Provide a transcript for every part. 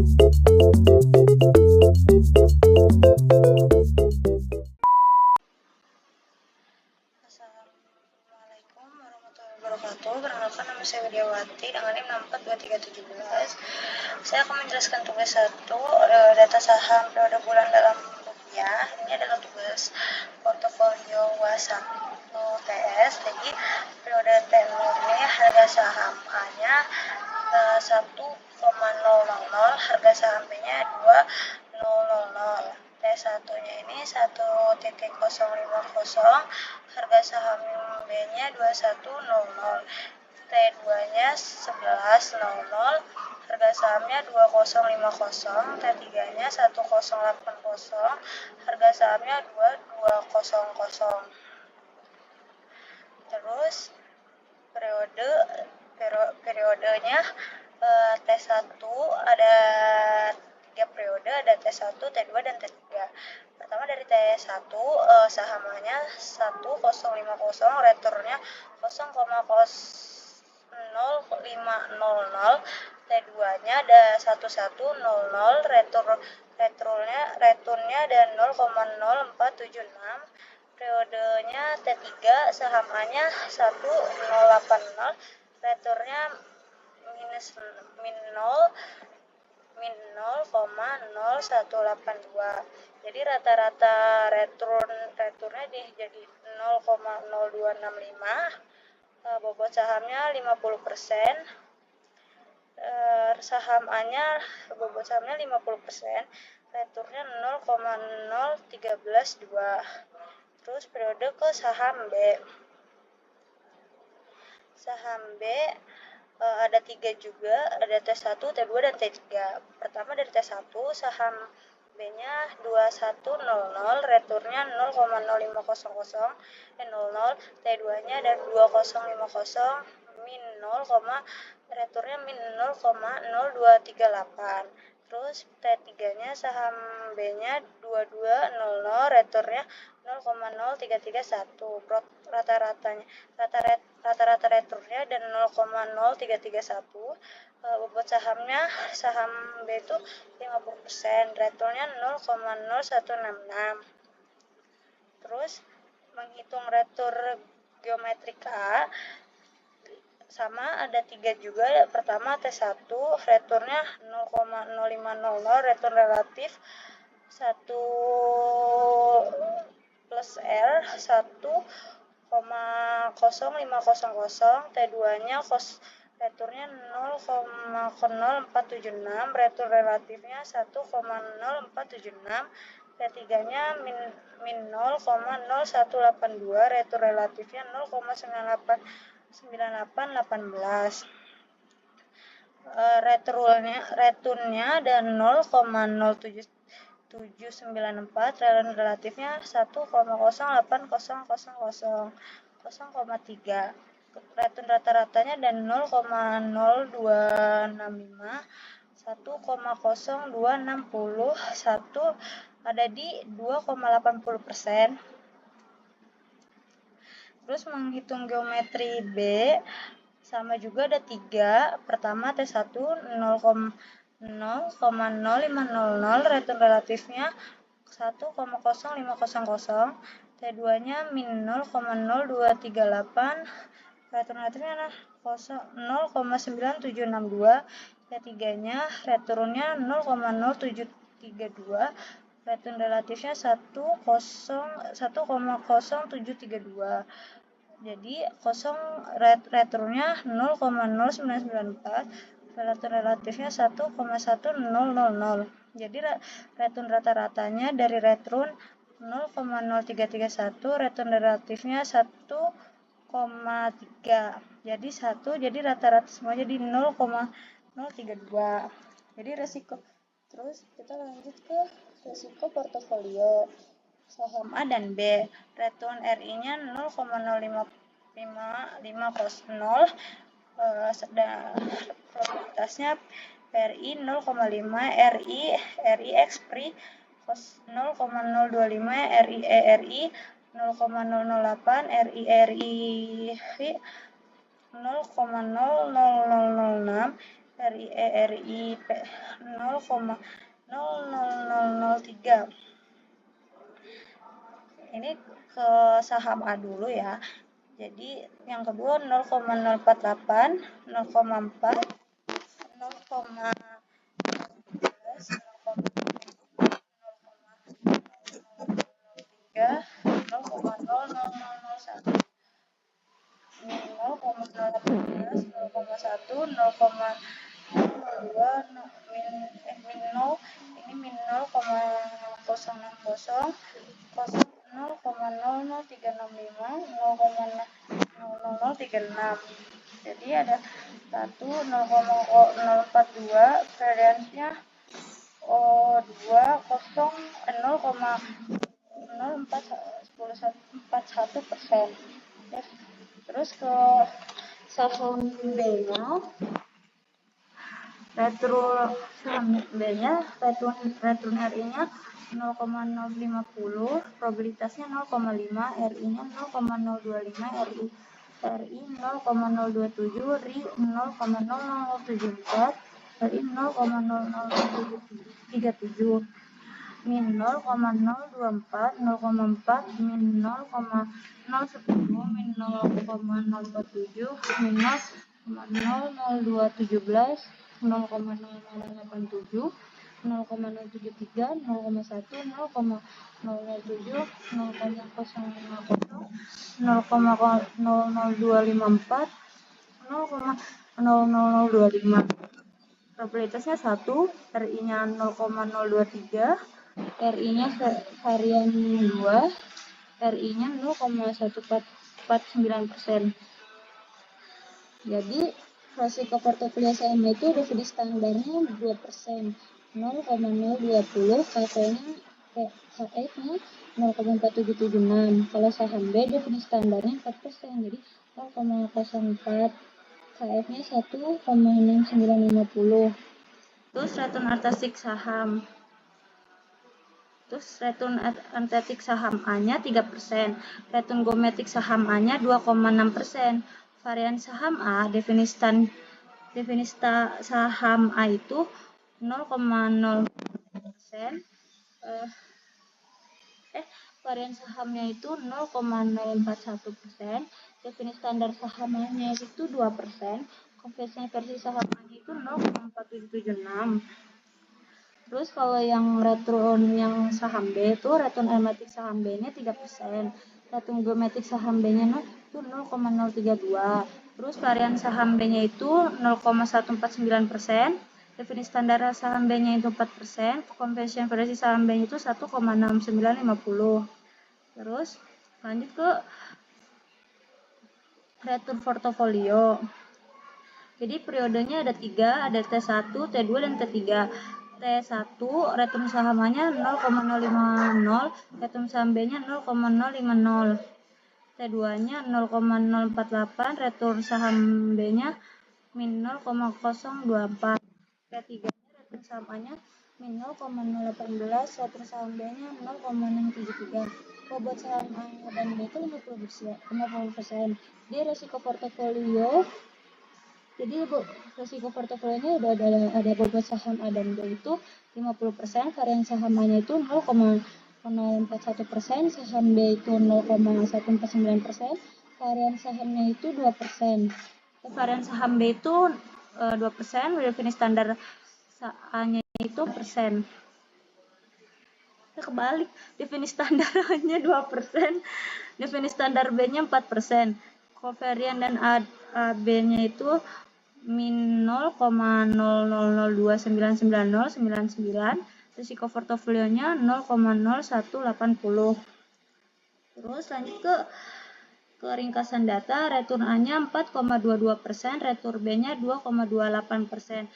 Assalamualaikum warahmatullahi wabarakatuh. Perkenalkan, nama saya Widiawati dengan NIM 642317. Saya akan menjelaskan tugas 1, data saham periode bulan dalam rupiah. Ini adalah tugas portofolio WA1 TS. Jadi periode tenurnya harga saham A-nya 1,000, harga saham B-nya 2,000. T1-nya ini 1,050, harga saham B-nya 21,00. T2-nya 11,00, harga sahamnya 20,50. T3-nya 10,80, harga sahamnya 22,00. Terus periodenya T1 ada 3 periode, ada T1, T2, dan T3. Pertama dari T1, sahamnya 1050, returnnya 0,0500. T2-nya ada 1100, returnnya ada 0,0476. Periodenya T3, saham A-nya 1080, returnnya min 0,0182. Jadi rata-rata returnnya jadi 0,0265. Bobot sahamnya 50%. Saham A-nya bobot sahamnya 50%, returnnya 0,0132. Terus periode ke saham B. Saham B ada 3 juga, ada T1, T2, dan T3. Pertama dari T1, saham B-nya 2100, returnnya 0,0500, T2-nya ada 2050, returnnya min 0,0238. Terus T3-nya saham B-nya 2200, returnnya 0,0331. Rata-rata returnnya dan 0,0331. Bobot sahamnya, saham B itu 50%, returnnya 0,0166. Terus menghitung return geometrika sama, ada 3 juga. Pertama T1, returnnya 0,0500, return relatif 1 plus R 1,0500. T2-nya returnnya 0,0476, return relatifnya 1,0476. T3-nya min 0,0182, return relatifnya 0,9818. Returnnya ada 0,0794, return relatifnya 1,0800,0,3. Return rata-ratanya dan 0,0265, 1,0261, ada di 2,80%. Terus menghitung geometri B sama juga, ada 3. Pertama T1 0,050, return relatifnya 1,0500. T2-nya min 0,0238, return relatifnya 0,9762. T3-nya returnnya 0,0732, return relatifnya 1,0732. Jadi returnnya 0,0994, return relatifnya 1,1000. Jadi return rata-ratanya dari return 0,0331, return relatifnya 1,3. Jadi rata-rata semua jadi 0,032. Jadi resiko. Terus kita lanjut ke resiko portofolio saham A dan B. Return RI-nya 0,0550, probabilitasnya PRI 0,5, RI Expri 0,025, RI 0,008, RI 0,0006, RIP 0,00003. Ini ke saham A dulu ya. Jadi yang kedua 0,048, 0,4, 0,13, 0,001, 0,018, 0,1, 0,02, min 0, ini min 0,060, 0,00365, 0,00036. Jadi ada 0,042, variansnya 0,041%. Terus ke saham B-nya, return RI-nya 0,050, probabilitasnya 0,5, RI-nya 0,025, RI 0,027, RI 0,0074, RI 0,0037, min 0,024, 0,4, min 0,010, min 0,047, min 0,00217, 0,0087, 0,073, 0,1, 0,007, 0,050, 0,00254, 0,00025. Probabilitasnya 1, RI-nya 0,023, RI-nya varian 2, RI-nya 0,1449%. Jadi resiko portofolio saham itu dividen standarnya 2%, 0,020, KF-nya 0,4776. Kalau saham B dividen standarnya 4%, jadi 0,04, KF-nya 1,6950. Terus return analitik saham. Terus return analitik saham A-nya 3%, return geometrik saham A-nya 2,6%. Varian saham A, definisi saham A itu 0,0%. Varian sahamnya itu 0,041%, definisi standar saham A-nya itu 2%, konversi saham A-nya itu 0,4776. Terus kalau yang return yang saham B itu return analitik saham B-nya 3%, return geometrik saham B-nya itu 0,032. Terus varian saham B-nya itu 0,149%, definisi standar saham B-nya itu 4%, konversi saham B-nya itu 1,6950. Terus lanjut ke return portofolio. Jadi periodenya ada 3, ada T1, T2, dan T3. T1 return sahamnya 0,050, return saham B-nya 0,050. T2-nya 0,048, return saham B-nya min 0,024. T3-nya return saham A-nya min 0,018, return saham B-nya 0,673. Bobot saham A dan B itu 50%. Dia resiko portofolio. Jadi resiko portofolionya ada bobot saham A dan B itu 50%, varian saham A-nya itu 0,041%, saham B itu 0,149%, varian sahamnya itu 2%. Varian saham B itu 2%, definisi standar A-nya itu persen. Kebalik, definisi standar A-nya 2%, definisi standar B-nya 4%. Covarian dan AB-nya itu min 0,00299099, risiko portofolionya 0,0180. Terus lanjut ke ringkasan data, return A-nya 4,22%, return B-nya 2,28%.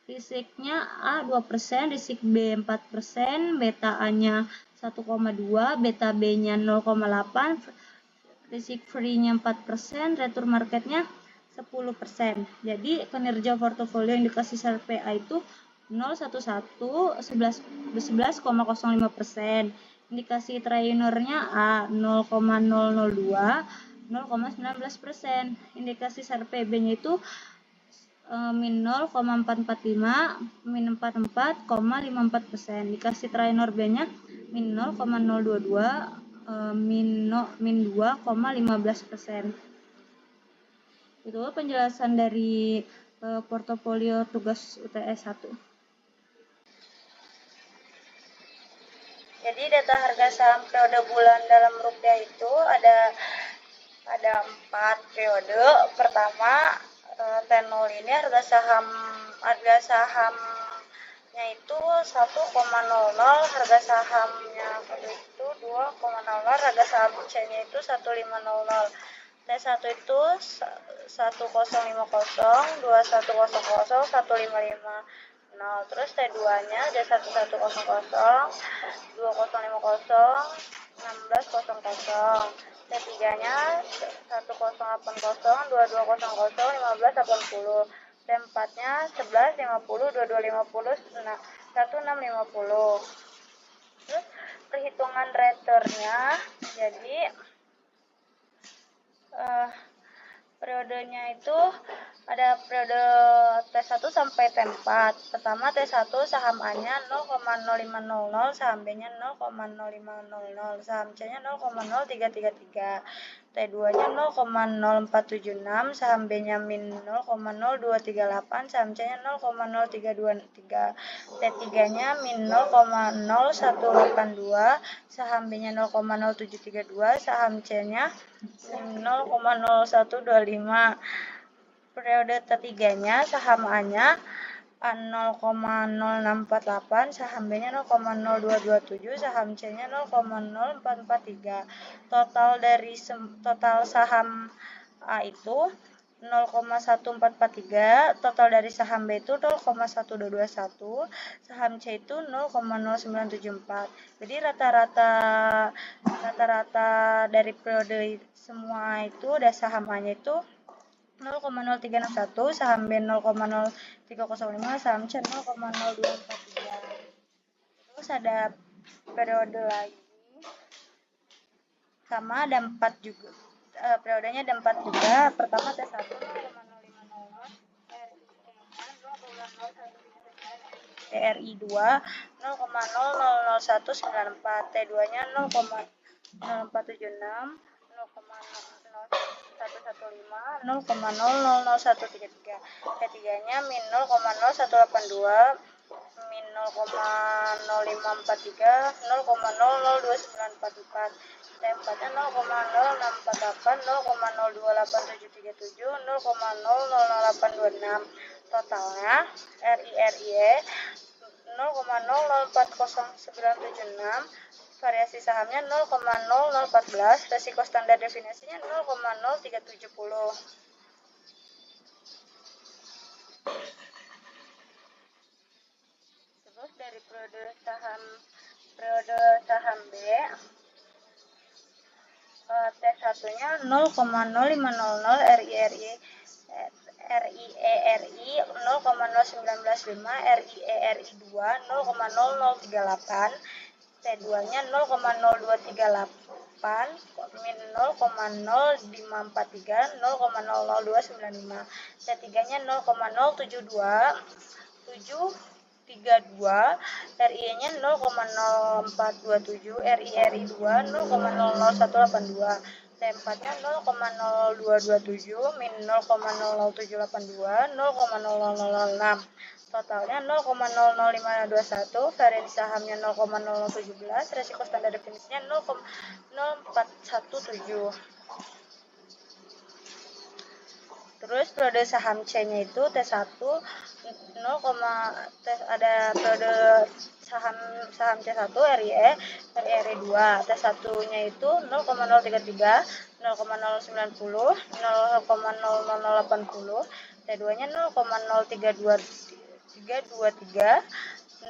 Risiknya A 2%, risik B 4%, beta A-nya 1,2, beta B-nya 0,8, risik free-nya 4%, return market-nya 10%. Jadi kinerja portofolio yang dikasih SRPA itu 11,05%. Indikasi trainernya A 0,002, 0,19%. Indikasi SRPB-nya itu min 0,445, min 44,54%. Dikasih terakhir B-nya min 0,022, min 2,15%. Itu penjelasan dari portofolio tugas UTS 1. Jadi data harga saham periode bulan dalam rupiah itu ada 4 periode. Pertama, T0 ini harga sahamnya itu 1,00, harga sahamnya itu 2,00, harga saham C-nya itu 1,500. T1 itu 1050, 2100, 155. Terus T2-nya ada 1100, 2050, 1600. T3-nya 1080, 2200, 1580. T4-nya 1150, 2250, 1650. Terus perhitungan returnnya, jadi periodenya itu ada periode T1 sampai T4. Pertama T1 saham A-nya 0,0500, saham B-nya 0,0500, saham C-nya 0,0333. T2-nya 0,0476, saham B-nya min 0,0238, saham C-nya 0,0323. T3-nya min 0,0182, saham B-nya 0,0732, saham C-nya 0,0125. Periode T3-nya saham A-nya 0,0648, saham B-nya 0,0227, saham C-nya 0,0443. Total saham A itu 0,1443, total dari saham B itu 0,1221, saham C itu 0,0974. Jadi rata-rata dari periode semua itu ada saham A-nya itu 0,0361, saham B 0,0305, saham C 0,0243. Terus ada periode lagi sama ada 4 juga. Periodenya ada 4 juga. Pertama T1 0,0500, TRI 2 0,000194, T2-nya 0,0476, 0,0115, 0,000133. T3-nya min 0,0182, min 0,0543, 0,002944. T4-nya 0,0648, 0,028737, 0,000826. Totalnya RIE 0,004096, variasi sahamnya 0,0014, resiko standar definisinya 0,0370. Terus dari periode saham B, T1-nya 0,0500, RIE 0,0915, RIE 2 0,0038, T2-nya 0,0238, min 0,0543, 0,00295. T3-nya 0,072732, RIE-nya 0,0427, RIE 2 0,00182. T4-nya 0,0227, min 0,00782, 0,0006. Totalnya 0,00521, variasi sahamnya 0,0017, resiko standar definisinya 0,0417. Terus periode saham C-nya itu T1 ada periode saham C1 RIE 2, T1-nya itu 0,033, 0,090, 0,00080, T2-nya 0,0323,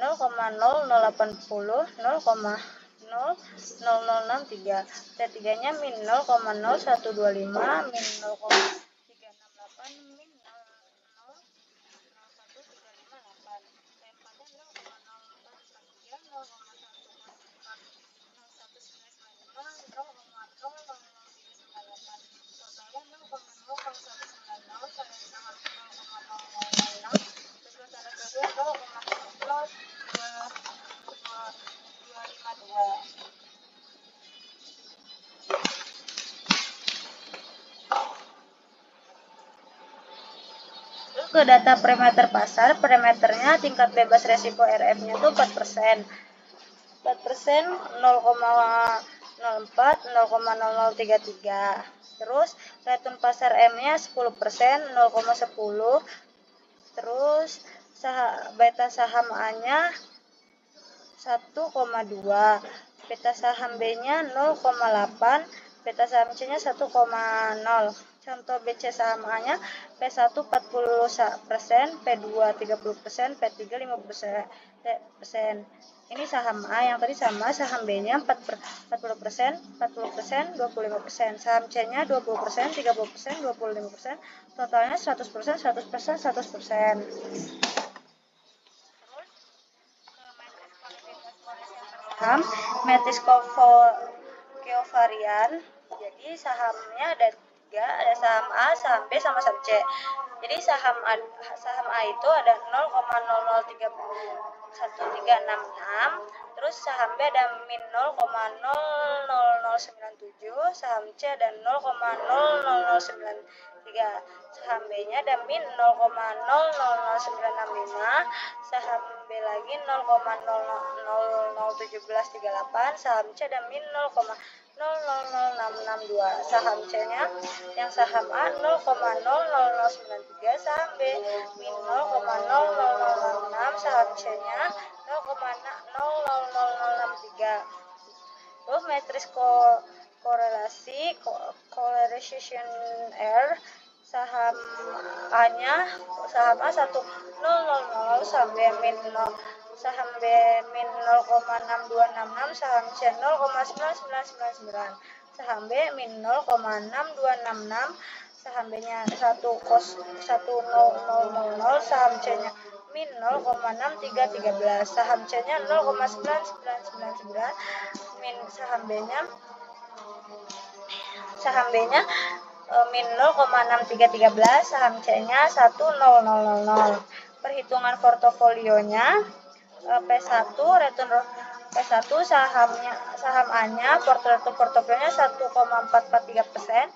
0,0080, 0,0063. T3-nya min 0,0125, min 0,368, min 0,01358. T4-nya 0,0443, 0,0195, 0,00398. Totalnya 0,0190, variasi saham 0,00 ke data parameter pasar. Parameternya tingkat bebas resiko RF-nya itu 4%. 4%, 0,04, 0,0033. Terus return pasar M-nya 10%, 0,10. Terus beta saham A-nya 1,2, beta saham B-nya 0,8, beta saham C-nya 1,0. Contoh BC saham A-nya P1 40%, P2 30%, P3 50%. Ini saham A, yang tadi sama. Saham B-nya 40%, 40%, 25%. Saham C-nya 20%, 30%, 25%. Totalnya 100%, 100%, 100%. Saham metris kovarian. Jadi sahamnya ada 3, ada saham A, saham B, sama saham C. Jadi saham A itu ada 0,01366, terus saham B ada min 0,00097, saham C ada 0,00093, saham B-nya ada min 0,00965, saham B lagi 0,0001738, saham C ada min 0,000662, saham C-nya yang saham A 0,00093, saham B min 0,00006, saham C-nya 0,00063. Terus matris korelasi correlation error, saham A-nya saham A 1,000, saham B min 0, saham B min 0,6266, saham C 0,9999, saham B min 0,6266, saham B-nya 1000, saham C-nya min 0,6313, saham C-nya 0,9999, min saham B-nya min 0,6313, saham C-nya 1000. Perhitungan portofolionya P1 saham A-nya portofolionya 1,443%,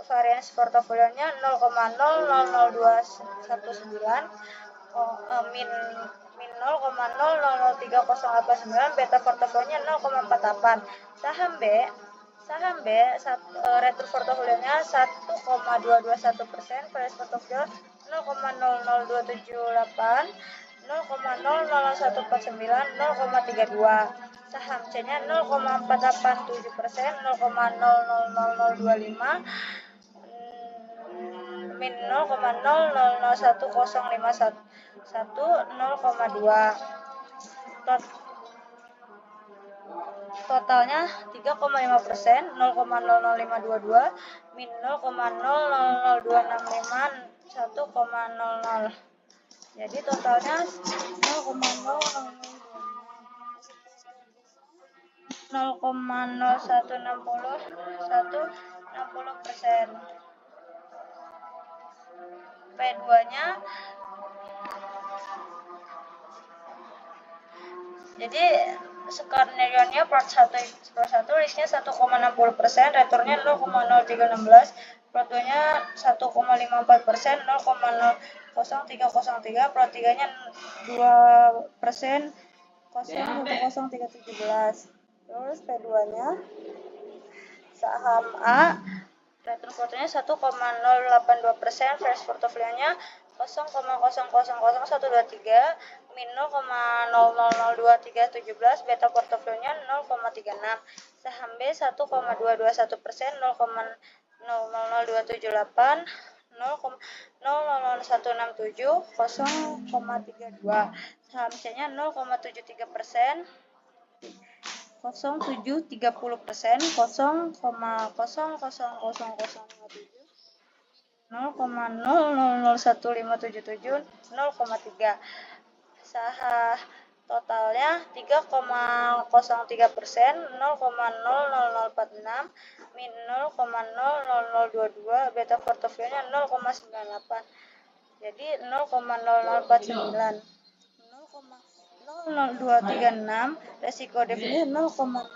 variance portofolionya 0,000219, min 0,003089, beta portofolionya 0,48. Saham B return portofolionya 1,221%, variance portofolio 0,00278, 0,00149, 0,32. Saham C-nya 0,487%, 0,000025, min 0,001051, 0,2. Totalnya 3,5%, 0,00522, min 0,00265, 1,00. Jadi totalnya 0,0160%. P2-nya jadi skenario-nya part 1 risknya 1,60%, returnnya 0,0316, part 2-nya 1,54%, 0,00303, part 3-nya 2%, 0,00317. Terus P2-nya saham A return portofolionya 1,082%, fresh portofolionya 0,000123, min 0,002317, beta portofolionya 0,36. Saham B 1,221%, 0,00278, 0,00167, 0,32. Saham C-nya 0,73%, 0,730%, 0,000007, 0,001577, 0,3. Saham totalnya 3,03%, 0,00046, min 0,00022, beta portofolionya 0,98. Jadi 0,0049, 0,00236, resiko definisi 0,01.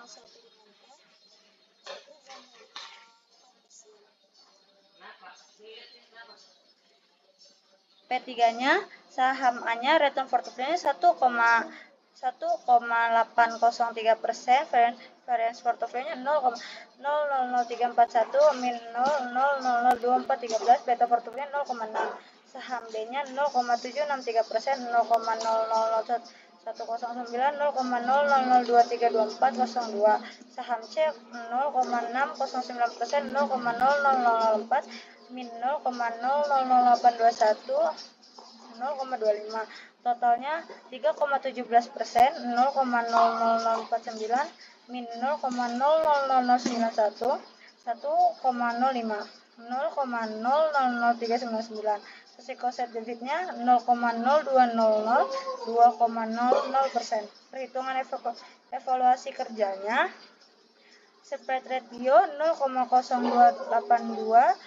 P3-nya saham A-nya return portofolionya 1,803%, variance portofolionya 0,000341 min 0,000213, beta portofolionya 0,6. Saham B-nya 0,763%, 0,000109, 0,00023402. Saham C 0,609%, 0,0004 min 0,000821, 0,25. Totalnya 3,17%, 0,00049 min 0,00091, 1,05, 0,000399. Resiko set debitnya 0,0200, 2,00%. Perhitungan evaluasi kerjanya, spread ratio 0,0282,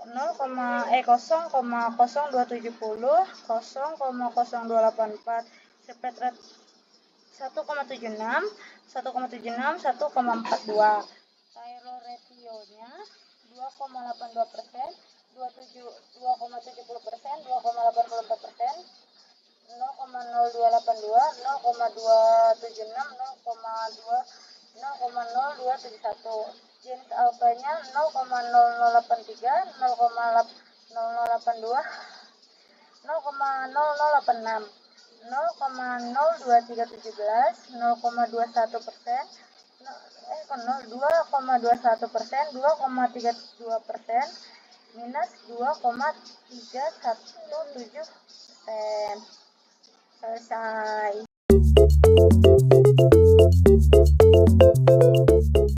0,0270, 0,0284, spread rate 1,76, 1,42. Taylor ratio-nya 2,82%, 2,70%, 2,84%, 0,0282, 0,276, 0,0271. Jenis alfanya 0,0083, 0,0082, 0,0086, 0,02317, 0,21%, 2,21%, 2,32%, minus 2,317%. Selesai.